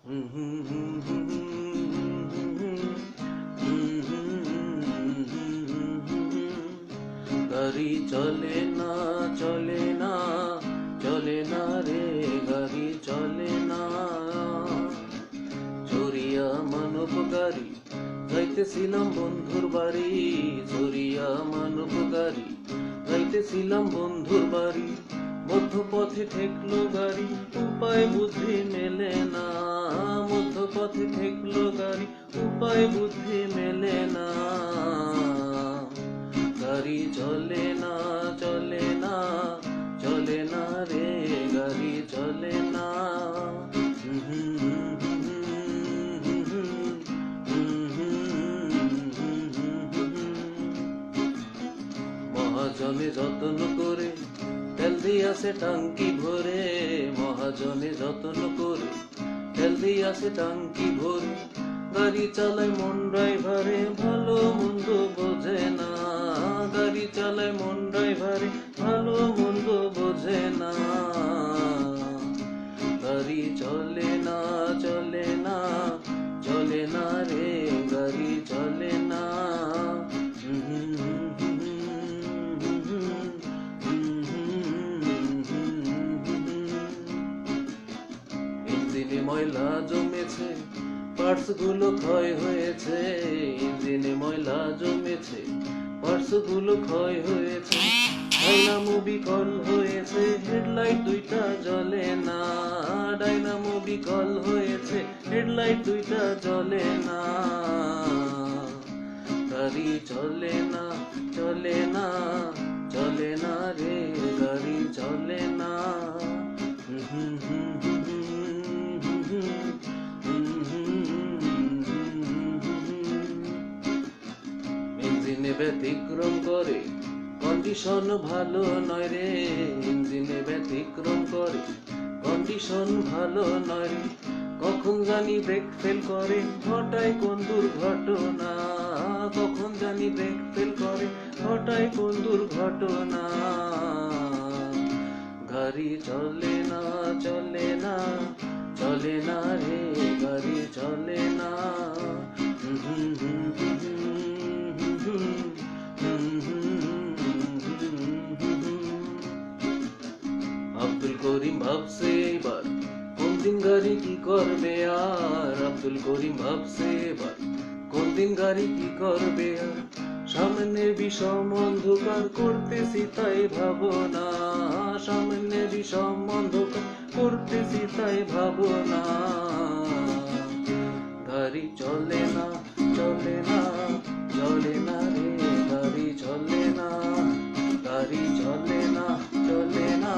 গাড়ি চলে না চলে না চলে না রে, গাড়ি চলে না। চড়িয়া মানব গাড়ি যাইতেছিলাম বন্ধুর বাড়ি, চড়িয়া মানব গাড়ি যাইতেছিলাম বন্ধুর বাড়ি। মধ্যপথে ঠেকলো গাড়ি, উপায় বুদ্ধি মেলে না। মধ্যপথে ঠেকলো গাড়ি, উপায় বুদ্ধি মেলে না। গাড়ি চলে না চলে না চলে না রে, গাড়ি চলে না। মহাজনে যত্ন করে তেল দিয়াছে টাঙ্কি ভরে, মহাজনে যত্ন করে তেল দিয়াছে টাঙ্কি ভরে। গাড়ি চালায় মন ড্রাইভারে, ভালো মন্দ বোঝে না। গাড়ি চালায় মন ড্রাইভারে, ভালো মন্দ বোঝে না। গাড়ি চলে না চলে না চলে না রে, গাড়ি চলে না। ইঞ্জিনে ময়লা জমেছে, পার্টস গুলো ক্ষয় হয়েছে। ইঞ্জিনে ময়লা জমেছে, পার্টস গুলো ক্ষয় হয়েছে। ডাইনামো বিকল হয়েছে, হেডলাইট দুইটা জ্বলে না। ডাইনামো বিকল হয়েছে, হেডলাইট দুইটা জ্বলে না। গাড়ি চলে না চলে না চলে না রে, গাড়ি চলে না। ইঞ্জিনে ব্যতিক্রম করে কন্ডিশন ভালো নয় রে, ইঞ্জিনে ব্যতিক্রম করে কন্ডিশন ভালো নয় রে। কখন জানি ব্রেক ফেল করে, ঘটায় কোন দুর্ঘটনা। কখন জানি ব্রেক ফেল করে, ঘটায় কোন দুর্ঘটনা। গাড়ি চলে না চলে না চলে না রে, গাড়ি চলে না। আব্দুল করিম ভাবছে এবার কোন দিন গাড়ি কি করবে আর। আব্দুল করিম ভাবছে এবার কোন দিন গাড়ি কি করবে আর। সামনে বিষম অন্ধকার করতেছি তাই ভাবনা, সামনে বিষম অন্ধকার করতেছি তাই ভাবনা। গাড়ি চলে না চলে না চলে না রে, গাড়ি চলে না। গাড়ি চলে না চলে না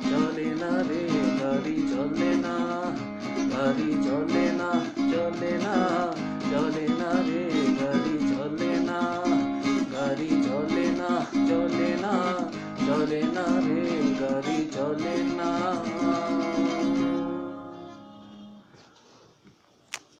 চলে না রে, গাড়ি চলে না। গাড়ি চলে না চলে না চলে না রে, গাড়ি চলে না। গাড়ি চলে না চলে না চলে না রে, গাড়ি চলে না।